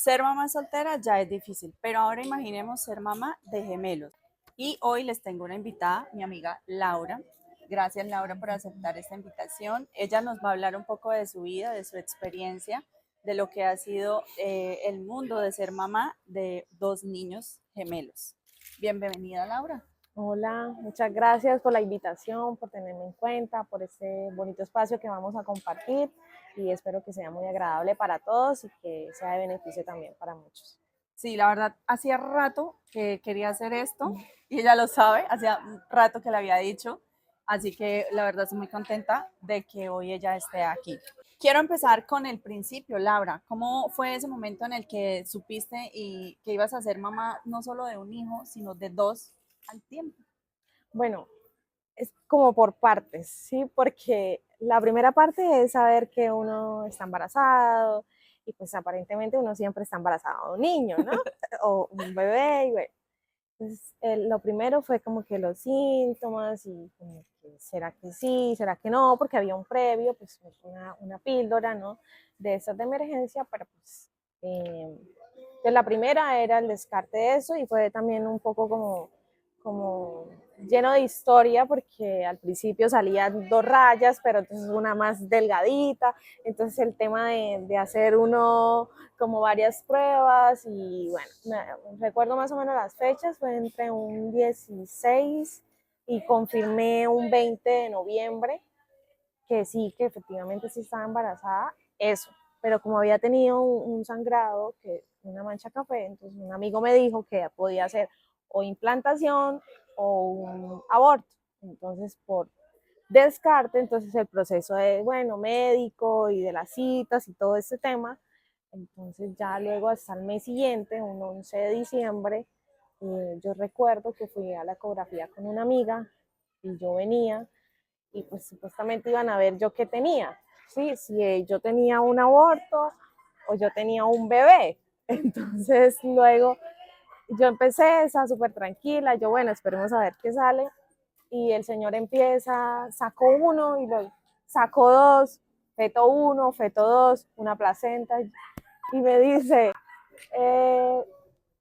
Ser mamá soltera ya es difícil, pero ahora imaginemos ser mamá de gemelos. Y hoy les tengo una invitada, mi amiga Laura. Gracias Laura por aceptar esta invitación. Ella nos va a hablar un poco de su vida, de su experiencia, de lo que ha sido el mundo de ser mamá de dos niños gemelos. Bienvenida Laura. Hola, muchas gracias por la invitación, por tenerme en cuenta, por este bonito espacio que vamos a compartir y espero que sea muy agradable para todos y que sea de beneficio también para muchos. Sí, la verdad, hacía rato que quería hacer esto y ella lo sabe, hacía un rato que le había dicho, así que la verdad estoy muy contenta de que hoy ella esté aquí. Quiero empezar con el principio, Laura. ¿Cómo fue ese momento en el que supiste y que ibas a ser mamá no solo de un hijo, sino de dos al tiempo? Bueno, es como por partes, ¿sí? Porque la primera parte es saber que uno está embarazado y pues aparentemente uno siempre está embarazado de un niño, ¿no? O un bebé y bueno. Entonces, lo primero fue como que los síntomas y como que será que sí, será que no, porque había un previo, pues una píldora, ¿no? De esas de emergencia, pero pues la primera era el descarte de eso y fue también un poco como lleno de historia porque al principio salían dos rayas, pero entonces una más delgadita, entonces el tema de hacer uno como varias pruebas y bueno, recuerdo más o menos las fechas, fue entre un 16 y confirmé un 20 de noviembre que sí, que efectivamente sí estaba embarazada, eso, pero como había tenido un sangrado, que una mancha café, entonces un amigo me dijo que podía hacer o implantación o un aborto, entonces por descarte, entonces el proceso de, bueno, médico y de las citas y todo este tema, entonces ya luego hasta el mes siguiente, un 11 de diciembre, yo recuerdo que fui a la ecografía con una amiga y yo venía y pues supuestamente iban a ver yo qué tenía, ¿sí? Si yo tenía un aborto o yo tenía un bebé. Entonces luego yo empecé, esa súper tranquila, yo bueno, esperemos a ver qué sale. Y el señor empieza, sacó uno y lo sacó dos, feto uno, feto dos, una placenta, y me dice, eh,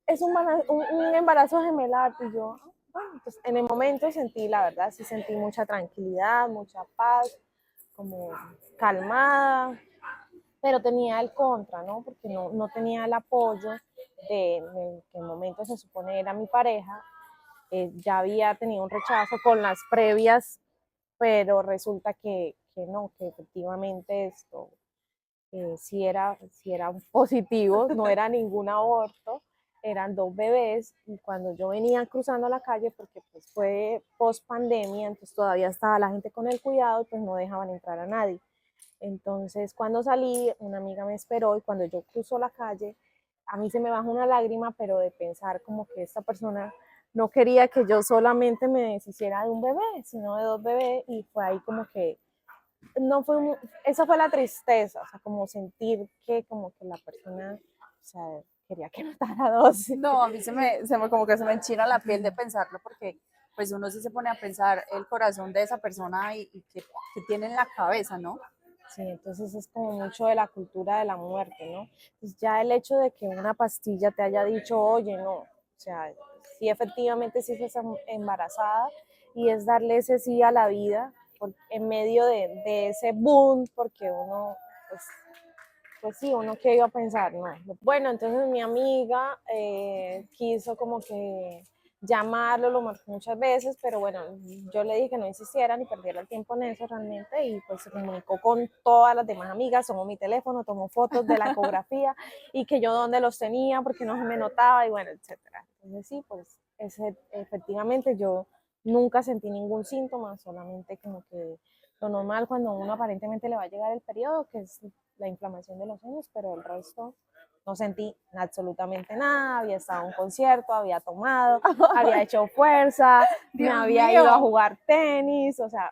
es un embarazo gemelar. Y yo, bueno, pues en el momento sentí, la verdad, sí sentí mucha tranquilidad, mucha paz, como calmada, pero tenía el contra, ¿no? Porque no tenía el apoyo de que en el momento se supone era mi pareja, ya había tenido un rechazo con las previas, pero resulta que no, que efectivamente esto sí era un positivo, no era ningún aborto, eran dos bebés y cuando yo venía cruzando la calle, porque pues fue post pandemia, entonces todavía estaba la gente con el cuidado y pues no dejaban entrar a nadie. Entonces cuando salí, una amiga me esperó y cuando yo cruzo la calle, a mí se me bajó una lágrima, pero de pensar como que esta persona no quería que yo solamente me deshiciera de un bebé, sino de dos bebés y fue ahí como que no fue, esa fue la tristeza, o sea, como sentir que como que la persona, o sea, quería que matara dos. No, a mí como que se me enchina la piel de pensarlo porque pues uno sí se pone a pensar el corazón de esa persona y que tiene en la cabeza, ¿no? Sí, entonces es como mucho de la cultura de la muerte, ¿no? Entonces ya el hecho de que una pastilla te haya dicho, oye, no, o sea, sí efectivamente sí estás embarazada y es darle ese sí a la vida en medio de ese boom, porque uno, pues sí, uno qué iba a pensar, ¿no? Bueno, entonces mi amiga quiso como que llamarlo, lo marcó muchas veces, pero bueno, yo le dije que no insistiera ni perdiera el tiempo en eso realmente y pues se comunicó con todas las demás amigas, tomó mi teléfono, tomó fotos de la ecografía y que yo dónde los tenía porque no se me notaba y bueno, etcétera. Entonces sí, pues efectivamente yo nunca sentí ningún síntoma, solamente como que lo normal cuando uno aparentemente le va a llegar el periodo, que es la inflamación de los senos, pero el resto no sentí absolutamente nada, había estado en un concierto, había tomado, había hecho fuerza, me Dios había ido a mío. jugar tenis, o sea,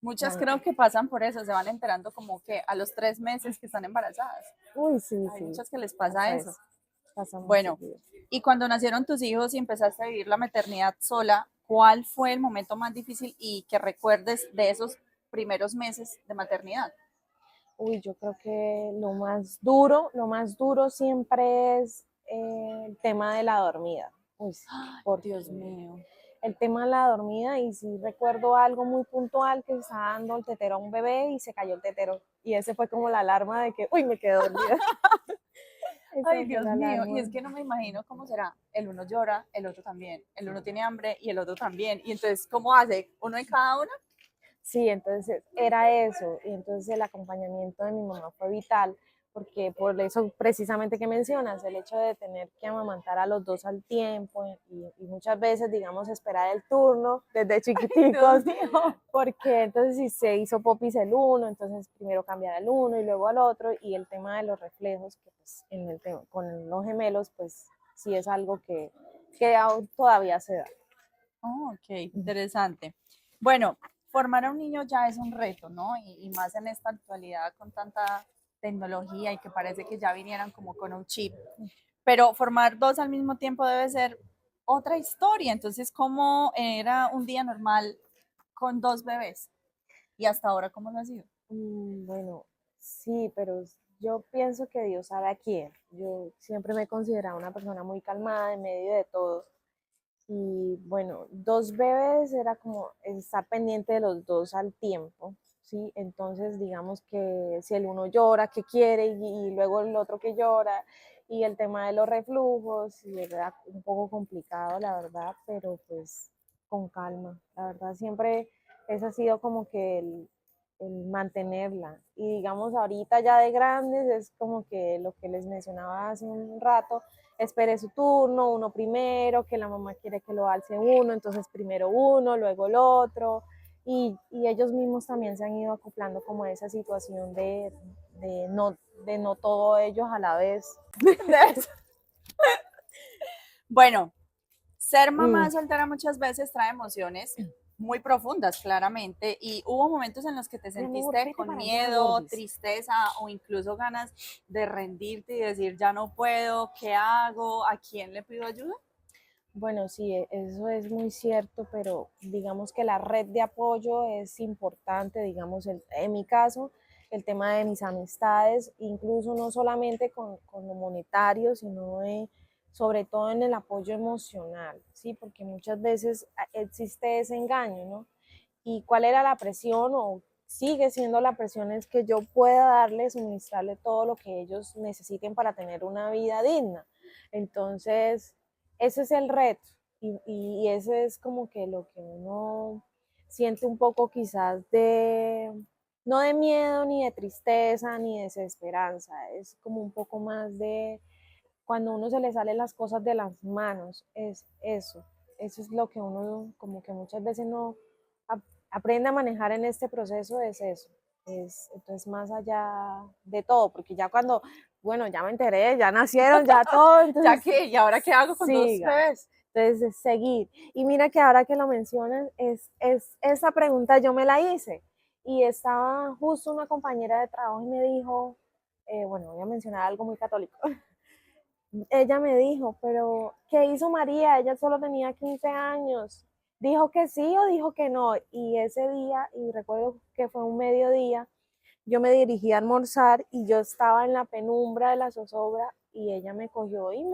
Muchas tranquilo. creo que pasan por eso, se van enterando como que a los 3 meses que están embarazadas. Uy, sí, Hay sí, muchas que les pasa pasa eso. eso, pasa muy Bueno, seguido. y cuando nacieron tus hijos y empezaste a vivir la maternidad sola, ¿cuál fue el momento más difícil y que recuerdes de esos primeros meses de maternidad? Uy, yo creo que lo más duro siempre es el tema de la dormida. Uy, sí, Dios porque mío. el tema de la dormida, y sí recuerdo algo muy puntual, que estaba dando el tetero a un bebé y se cayó el tetero. Y ese fue como la alarma de que, uy, me quedé dormida. Ay, Esa fue Dios la mío. Y alarma. es que no me imagino cómo será. El uno llora, el otro también. El uno tiene hambre y el otro también. Y entonces, ¿cómo hace? ¿Uno en cada uno? Sí, entonces era eso, y entonces el acompañamiento de mi mamá fue vital, porque por eso precisamente que mencionas, el hecho de tener que amamantar a los dos al tiempo y muchas veces, digamos, esperar el turno desde Dios chiquiticos, mío. porque entonces si se hizo popis el uno, entonces primero cambiar al uno y luego al otro, y el tema de los reflejos, que pues con los gemelos, pues sí es algo que aún todavía se da. Oh, ok, interesante. Bueno, formar a un niño ya es un reto, ¿no? Y más en esta actualidad con tanta tecnología y que parece que ya vinieran como con un chip. Pero formar dos al mismo tiempo debe ser otra historia. Entonces, ¿cómo era un día normal con dos bebés? Y hasta ahora, ¿cómo lo ha sido? Bueno, sí, pero yo pienso que Dios sabe a quién. Yo siempre me he considerado una persona muy calmada en medio de todo. Y bueno, dos bebés era como estar pendiente de los dos al tiempo, ¿sí? Entonces, digamos que si el uno llora, que quiere, y luego el otro que llora, y el tema de los reflujos, y era un poco complicado, la verdad, pero pues con calma. La verdad, siempre ese ha sido como que el mantenerla. Y digamos, ahorita ya de grandes es como que lo que les mencionaba hace un rato, espere su turno, uno primero, que la mamá quiere que lo alce uno, entonces primero uno, luego el otro, y ellos mismos también se han ido acoplando como a esa situación de no todo ellos a la vez. Bueno, ser Mm, mamá soltera muchas veces trae emociones muy profundas, claramente, y hubo momentos en los que te mi amor, sentiste vete con para allá, miedo, Gordis. tristeza o incluso ganas de rendirte y decir, ya no puedo, ¿qué hago? ¿A quién le pido ayuda? Bueno, sí, eso es muy cierto, pero digamos que la red de apoyo es importante, digamos, en mi caso, el tema de mis amistades, incluso no solamente con lo monetario, sino sobre todo en el apoyo emocional, ¿sí? Porque muchas veces existe ese engaño, ¿no? ¿Y cuál era la presión o sigue siendo la presión? Es que yo pueda darles, suministrarle todo lo que ellos necesiten para tener una vida digna. Entonces, ese es el reto y ese es como que lo que uno siente un poco quizás no de miedo, ni de tristeza, ni de desesperanza, es como un poco más de cuando uno se le salen las cosas de las manos, es eso es lo que uno como que muchas veces no aprende a manejar en este proceso, es eso, entonces más allá de todo, porque ya cuando, bueno, ya me enteré, ya nacieron, ya todo, ¿Ya entonces qué? ¿Y ahora qué hago con dos siga. bebés? Entonces, es seguir. Y mira que ahora que lo mencionas, esa pregunta yo me la hice. Y estaba justo una compañera de trabajo y me dijo, bueno, voy a mencionar algo muy católico. Ella me dijo, pero ¿qué hizo María? Ella solo tenía 15 años. ¿Dijo que sí o dijo que no? Y ese día, y recuerdo que fue un mediodía, yo me dirigí a almorzar y yo estaba en la penumbra de la zozobra y ella me cogió y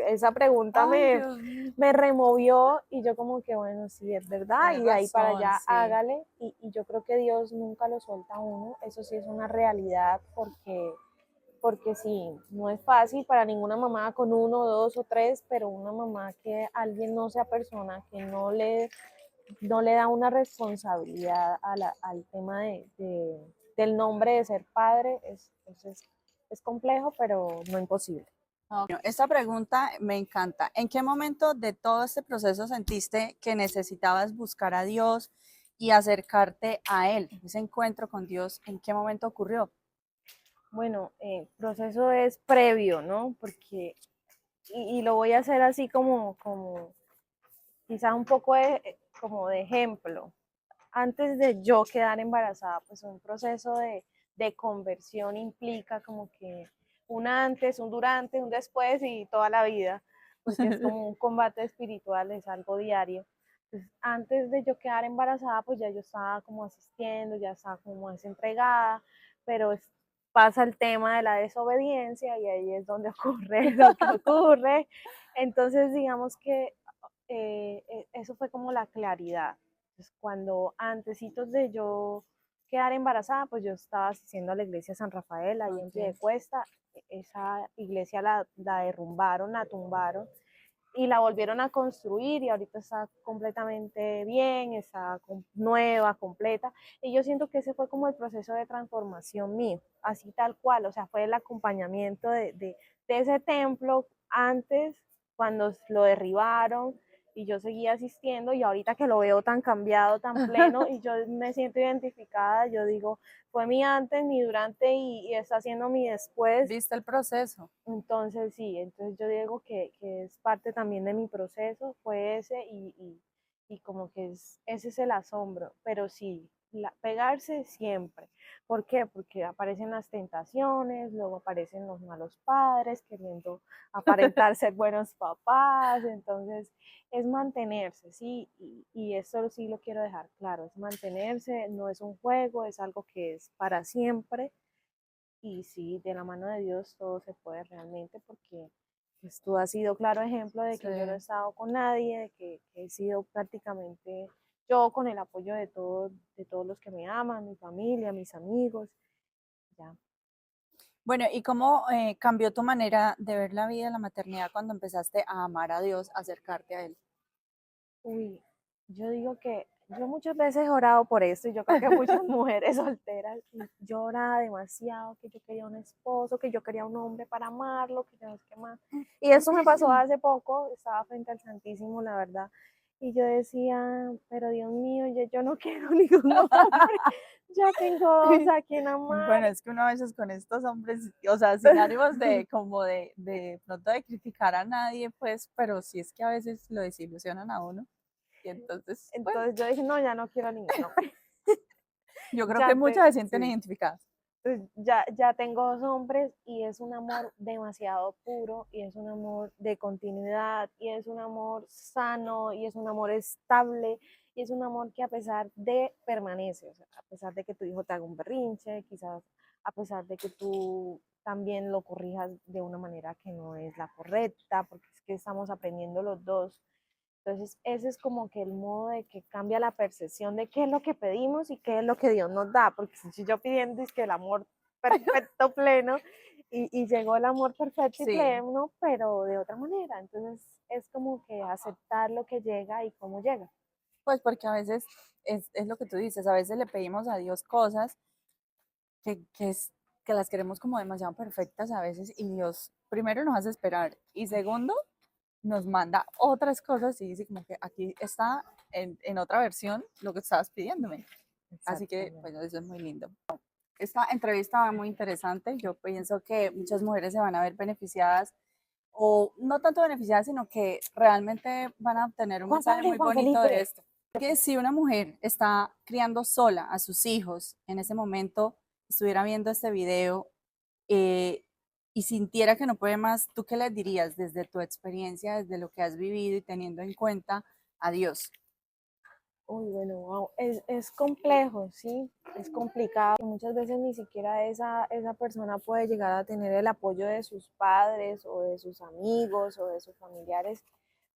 esa pregunta Ay, Dios mío. me removió y yo como que bueno, sí, es verdad y Tienes de ahí para razón, allá sí. hágale y yo creo que Dios nunca lo suelta a uno, eso sí es una realidad porque sí, no es fácil para ninguna mamá con uno, dos o tres, pero una mamá que alguien no sea persona, que no le da una responsabilidad al tema del nombre de ser padre, es complejo, pero no imposible. Bueno, esta pregunta me encanta. ¿En qué momento de todo este proceso sentiste que necesitabas buscar a Dios y acercarte a Él? Ese encuentro con Dios, ¿en qué momento ocurrió? Bueno, el proceso es previo, ¿no? Porque, y lo voy a hacer así como quizás un poco como de ejemplo. Antes de yo quedar embarazada, pues un proceso de conversión implica como que un antes, un durante, un después y toda la vida, porque es como un combate espiritual, es algo diario. Entonces, antes de yo quedar embarazada, pues ya yo estaba como asistiendo, ya estaba como más entregada, pero pasa el tema de la desobediencia y ahí es donde ocurre lo que ocurre. Entonces, digamos que eso fue como la claridad. Entonces, cuando antesitos de yo quedar embarazada, pues yo estaba asistiendo a la iglesia San Rafael, ahí en Ok. Piedecuesta. Esa iglesia la derrumbaron, la tumbaron y la volvieron a construir y ahorita está completamente bien, está nueva, completa. Y yo siento que ese fue como el proceso de transformación mío, así tal cual, o sea, fue el acompañamiento de ese templo antes, cuando lo derribaron y yo seguía asistiendo y ahorita que lo veo tan cambiado, tan pleno y yo me siento identificada, yo digo, fue mi antes, mi durante y está haciendo mi después. ¿Viste el proceso? Entonces, sí, entonces yo digo que es parte también de mi proceso, fue ese y como que ese es el asombro, pero sí, pegarse siempre. ¿Por qué? Porque aparecen las tentaciones, luego aparecen los malos padres queriendo aparentar ser buenos papás, entonces es mantenerse, sí, y eso sí lo quiero dejar claro, es mantenerse, no es un juego, es algo que es para siempre y sí, de la mano de Dios todo se puede realmente porque pues, tú has sido claro ejemplo de Sí. que yo no he estado con nadie, de que he sido prácticamente yo con el apoyo de todos los que me aman, mi familia, mis amigos, ya. Bueno, ¿y cómo cambió tu manera de ver la vida, la maternidad, cuando empezaste a amar a Dios, a acercarte a Él? Uy, yo digo que yo muchas veces he orado por eso y yo creo que muchas mujeres solteras lloran demasiado, que yo quería un esposo, que yo quería un hombre para amarlo, que yo no sé qué más. Y eso me pasó hace poco, estaba frente al Santísimo, la verdad, y yo decía, pero Dios mío, yo no quiero ningún hombre, ya tengo dos a quien amar. Bueno, es que uno a veces con estos hombres, o sea, sin ánimos de como de pronto de criticar a nadie, pues, pero sí es que a veces lo desilusionan a uno. Y entonces, bueno, Entonces yo dije, no, ya no quiero ningún hombre, yo creo ya que muchas se sienten sí. identificadas. Pues ya tengo dos hombres y es un amor demasiado puro y es un amor de continuidad y es un amor sano y es un amor estable y es un amor que a pesar de permanece, o sea, a pesar de que tu hijo te haga un berrinche, quizás a pesar de que tú también lo corrijas de una manera que no es la correcta, porque es que estamos aprendiendo los dos. Entonces, ese es como que el modo de que cambia la percepción de qué es lo que pedimos y qué es lo que Dios nos da, porque si yo pidiendo es que el amor perfecto, pleno, y llegó el amor perfecto y Sí, pleno, pero de otra manera. Entonces, es como que aceptar lo que llega y cómo llega. pues porque a veces es lo que tú dices, a veces le pedimos a Dios cosas que las queremos como demasiado perfectas a veces y Dios primero nos hace esperar y segundo nos manda otras cosas y dice como que aquí está en otra versión lo que estabas pidiéndome. Así que, Exactamente. bueno, eso es muy lindo. Esta entrevista va muy interesante. Yo pienso que muchas mujeres se van a ver beneficiadas o no tanto beneficiadas, sino que realmente van a obtener un Juan mensaje Pablo y muy Juan bonito de Felipe. esto. Que si una mujer está criando sola a sus hijos, en ese momento estuviera viendo este video eh, y sintiera que no puede más, ¿tú qué les dirías desde tu experiencia, desde lo que has vivido y teniendo en cuenta a Dios? Uy, bueno, wow. Es complejo, ¿sí? Es complicado. Muchas veces ni siquiera esa persona puede llegar a tener el apoyo de sus padres o de sus amigos o de sus familiares,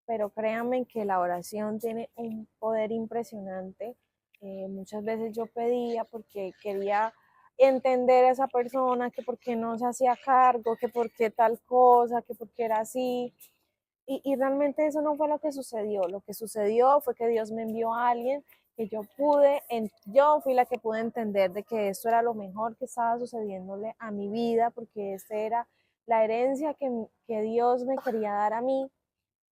pero créanme que la oración tiene un poder impresionante. Muchas veces yo pedía porque quería entender a esa persona, que por qué no se hacía cargo, que por qué tal cosa, que por qué era así. Y realmente eso no fue lo que sucedió. Lo que sucedió fue que Dios me envió a alguien que yo fui la que pude entender de que esto era lo mejor que estaba sucediéndole a mi vida, porque esta era la herencia que Dios me quería dar a mí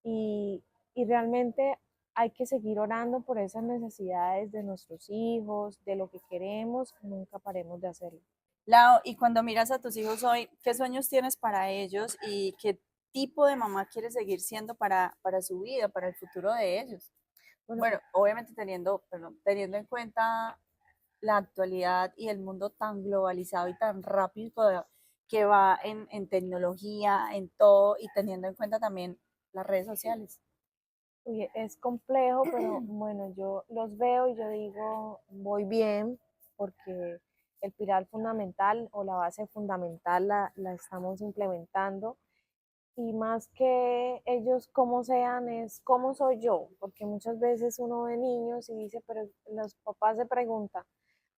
y realmente hay que seguir orando por esas necesidades de nuestros hijos, de lo que queremos, nunca paremos de hacerlo. Lau, y cuando miras a tus hijos hoy, ¿qué sueños tienes para ellos y qué tipo de mamá quieres seguir siendo para su vida, para el futuro de ellos? Bueno, Bueno, obviamente teniendo en cuenta la actualidad y el mundo tan globalizado y tan rápido que va en tecnología, en todo, y teniendo en cuenta también las redes sociales. uy, es complejo, pero bueno, yo los veo y yo digo, voy bien, porque el pilar fundamental o la base fundamental la estamos implementando. Y más que ellos cómo sean, es cómo soy yo, porque muchas veces uno ve niños y dice, pero los papás se preguntan,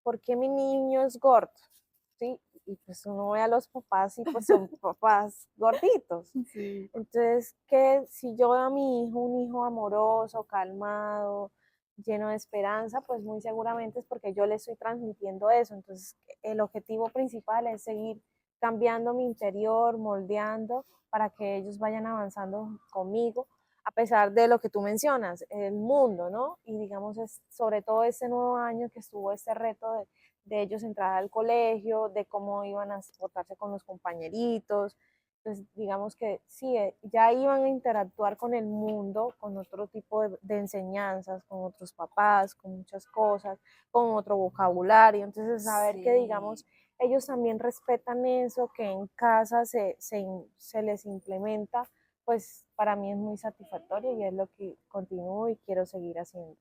¿por qué mi niño es gordo? ¿Sí? Y pues uno ve a los papás y pues son papás gorditos. Sí. Entonces, que si yo veo a mi hijo un hijo amoroso, calmado, lleno de esperanza, pues muy seguramente es porque yo le estoy transmitiendo eso. Entonces, el objetivo principal es seguir cambiando mi interior, moldeando para que ellos vayan avanzando conmigo, a pesar de lo que tú mencionas, el mundo, ¿no? Y digamos, sobre todo este nuevo año que estuvo este reto de ellos entrar al colegio, de cómo iban a portarse con los compañeritos. Entonces, digamos que sí, ya iban a interactuar con el mundo, con otro tipo de enseñanzas, con otros papás, con muchas cosas, con otro vocabulario. Entonces, saber que, Sí. digamos, ellos también respetan eso, que en casa se les implementa, pues para mí es muy satisfactorio y es lo que continúo y quiero seguir haciendo.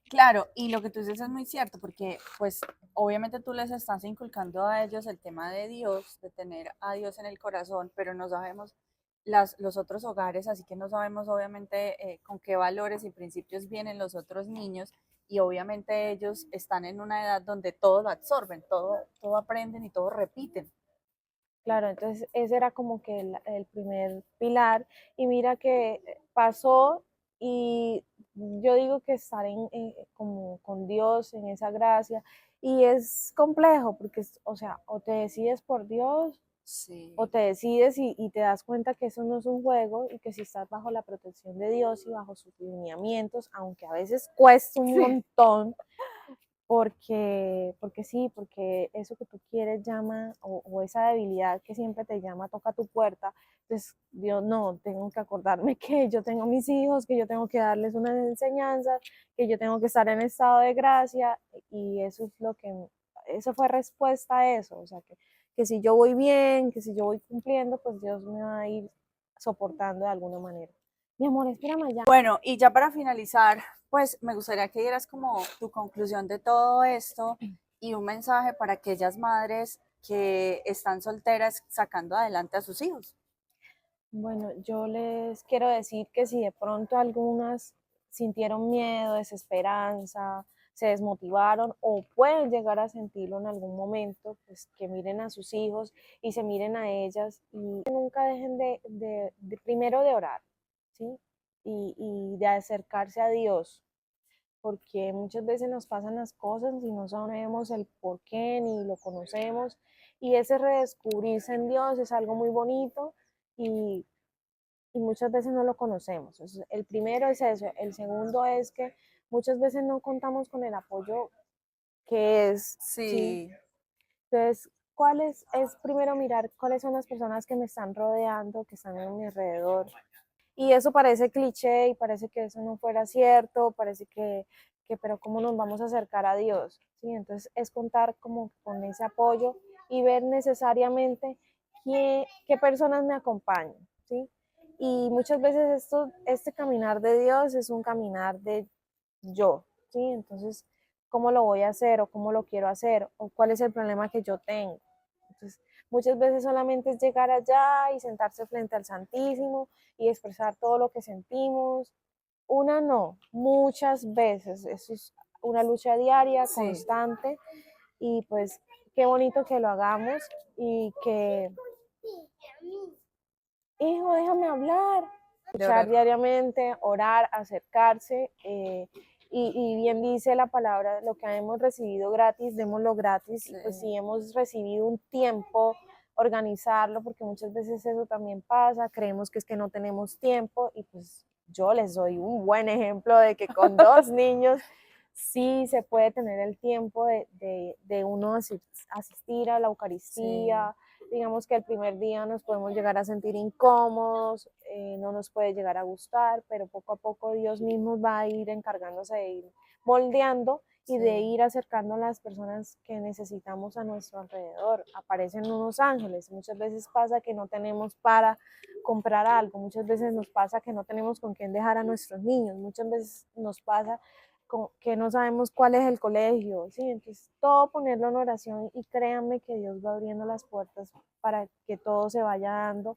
Claro, y lo que tú dices es muy cierto, porque pues obviamente tú les estás inculcando a ellos el tema de Dios, de tener a Dios en el corazón, pero no sabemos los otros hogares, así que no sabemos obviamente con qué valores y principios vienen los otros niños, y obviamente ellos están en una edad donde todo lo absorben, todo aprenden y todo repiten. Claro, entonces ese era como que el primer pilar y mira que pasó y yo digo que estar como con Dios en esa gracia y es complejo porque, o sea, o te decides por Dios o Sí, te decides y te das cuenta que eso no es un juego y que si estás bajo la protección de Dios y bajo sus lineamientos, aunque a veces cuesta un sí. montón, porque sí, porque eso que tú quieres llama, o esa debilidad que siempre te llama, toca tu puerta. Entonces, Dios, no, tengo que acordarme que yo tengo mis hijos, que yo tengo que darles unas enseñanzas, que yo tengo que estar en estado de gracia, y eso es lo que, eso fue respuesta a eso, o sea, que si yo voy bien, que si yo voy cumpliendo, pues Dios me va a ir soportando de alguna manera. Mi amor, espérame ya. Bueno, y ya para finalizar, pues me gustaría que dieras como tu conclusión de todo esto y un mensaje para aquellas madres que están solteras sacando adelante a sus hijos. Bueno, yo les quiero decir que si de pronto algunas sintieron miedo, desesperanza, se desmotivaron o pueden llegar a sentirlo en algún momento, pues que miren a sus hijos y se miren a ellas y nunca dejen de primero de orar, ¿sí? Y de acercarse a Dios, porque muchas veces nos pasan las cosas y no sabemos el por qué ni lo conocemos y ese redescubrirse en Dios es algo muy bonito y muchas veces no lo conocemos. Entonces, el primero es eso. El segundo es que muchas veces no contamos con el apoyo que es, ¿sí? Sí, Entonces, ¿cuál es primero mirar cuáles son las personas que me están rodeando, que están a mi alrededor? Y eso parece cliché y parece que eso no fuera cierto, parece pero ¿cómo nos vamos a acercar a Dios? ¿Sí? Entonces, es contar como con ese apoyo y ver necesariamente qué personas me acompañan, ¿sí? Y muchas veces este caminar de Dios es un caminar de yo, ¿sí? Entonces, ¿cómo lo voy a hacer o cómo lo quiero hacer o cuál es el problema que yo tengo? Entonces, muchas veces solamente es llegar allá y sentarse frente al Santísimo y expresar todo lo que sentimos. Una no, muchas veces. Eso es una lucha diaria, sí, constante y pues qué bonito que lo hagamos y que, hijo, déjame hablar. de Luchar orar. diariamente, orar, acercarse. Y bien dice la palabra, lo que hemos recibido gratis, démoslo gratis. Sí, Y pues si hemos recibido un tiempo, organizarlo, porque muchas veces eso también pasa, creemos que es que no tenemos tiempo y pues yo les doy un buen ejemplo de que con dos niños sí se puede tener el tiempo de uno asistir a la sí, Eucaristía. Digamos que el primer día nos podemos llegar a sentir incómodos, no nos puede llegar a gustar, pero poco a poco Dios mismo va a ir encargándose de ir moldeando y de sí. ir acercando a las personas que necesitamos a nuestro alrededor. Aparecen unos ángeles, muchas veces pasa que no tenemos para comprar algo, muchas veces nos pasa que no tenemos con quién dejar a nuestros niños, muchas veces nos pasa que no sabemos cuál es el colegio, ¿sí? Entonces, todo ponerlo en oración y créanme que Dios va abriendo las puertas para que todo se vaya dando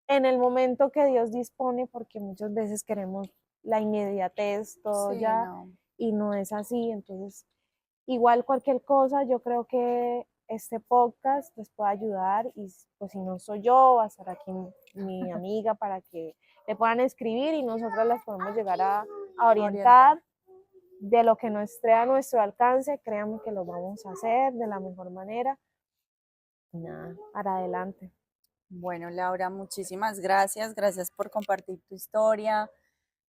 en el momento que Dios dispone, porque muchas veces queremos la inmediatez, todo Sí, ya, no. y no es así. Entonces, igual cualquier cosa, yo creo que este podcast les puede ayudar y pues si no soy yo, va a estar aquí mi amiga para que le puedan escribir y nosotras las podemos llegar a Orientar. orientar de lo que nos esté a nuestro alcance. Créanme que lo vamos a hacer de la mejor manera. Y nada, para adelante. Bueno, Laura, muchísimas gracias. Gracias por compartir tu historia,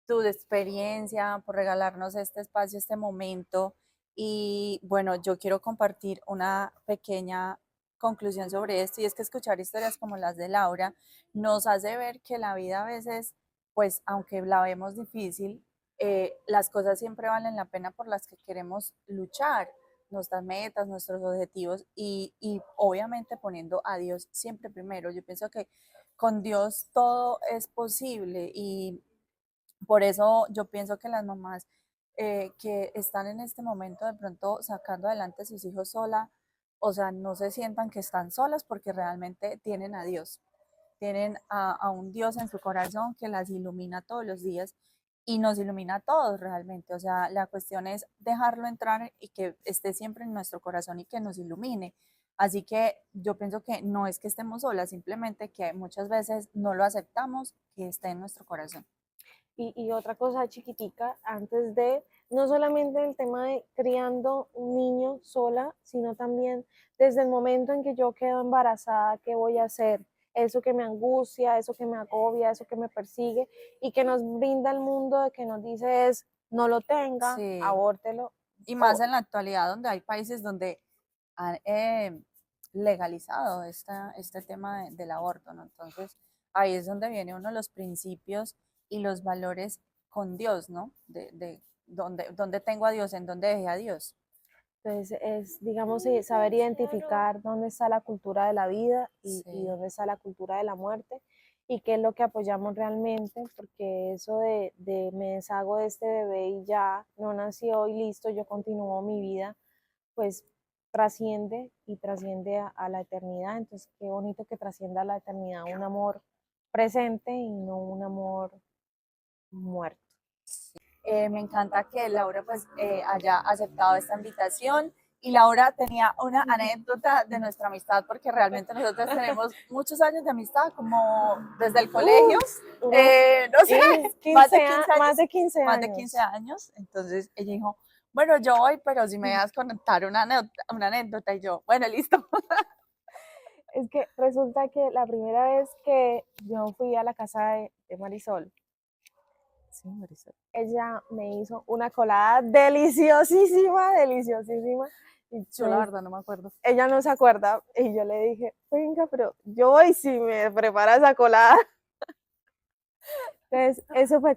tu experiencia, por regalarnos este espacio, este momento. Y bueno, yo quiero compartir una pequeña conclusión sobre esto, y es que escuchar historias como las de Laura nos hace ver que la vida a veces, pues aunque la vemos difícil, las cosas siempre valen la pena por las que queremos luchar, nuestras metas, nuestros objetivos y obviamente poniendo a Dios siempre primero. Yo pienso que con Dios todo es posible y por eso yo pienso que las mamás que están en este momento de pronto sacando adelante a sus hijos sola, o sea, no se sientan que están solas porque realmente tienen a Dios, tienen a un Dios en su corazón que las ilumina todos los días y nos ilumina a todos realmente. O sea, la cuestión es dejarlo entrar y que esté siempre en nuestro corazón y que nos ilumine. Así que yo pienso que no es que estemos solas, simplemente que muchas veces no lo aceptamos que esté en nuestro corazón. Y otra cosa chiquitica, antes de, no solamente el tema de criando un niño sola, sino también desde el momento en que yo quedo embarazada, ¿qué voy a hacer? Eso que me angustia, eso que me agobia, eso que me persigue y que nos brinda el mundo de que nos dice es, no lo tenga, Sí, abórtelo. y más O, en la actualidad donde hay países donde han legalizado este tema del aborto, ¿no? Entonces, ahí es donde viene uno de los principios y los valores con Dios, ¿no? De donde tengo a Dios, en donde dejé a Dios. entonces es, digamos, saber identificar dónde está la cultura de la vida y Sí, dónde está la cultura de la muerte y qué es lo que apoyamos realmente, porque eso de me deshago de este bebé y ya no nació y listo, yo continúo mi vida, pues trasciende y trasciende a la eternidad. Entonces, qué bonito que trascienda a la eternidad un amor presente y no un amor muerto. me encanta que Laura pues haya aceptado esta invitación. Y Laura tenía una anécdota de nuestra amistad, porque realmente nosotros tenemos muchos años de amistad, como desde el colegio, Unos no sé, más de 15 más años, de 15 más de 15 años. años. Entonces ella dijo, bueno, yo voy, pero si me dejas contar una anécdota, y yo, bueno, listo. Es que resulta que la primera vez que yo fui a la casa de Marisol, Sí, Marisol. ella me hizo una colada deliciosísima, deliciosísima. Y Yo la pues verdad no me acuerdo. ella no se acuerda y yo le dije, venga, pero yo voy si me prepara esa colada. Entonces, eso fue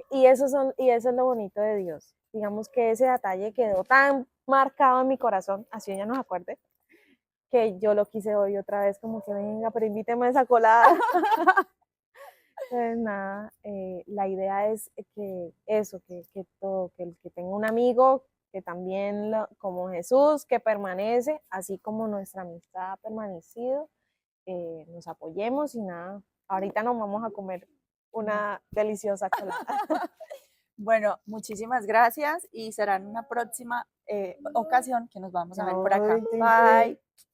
y eso es lo bonito de Dios. Digamos que ese detalle quedó tan marcado en mi corazón, así ella no se acuerde, que yo lo quise hoy otra vez, como que venga, pero invíteme a esa colada. Entonces, nada, la idea es que eso, que el que tenga un amigo, que también, como Jesús, que permanece, así como nuestra amistad ha permanecido, nos apoyemos y nada, ahorita nos vamos a comer una deliciosa colada. Bueno, muchísimas gracias y será en una próxima ocasión que nos vamos a ver por Chao, acá. Titi. Bye.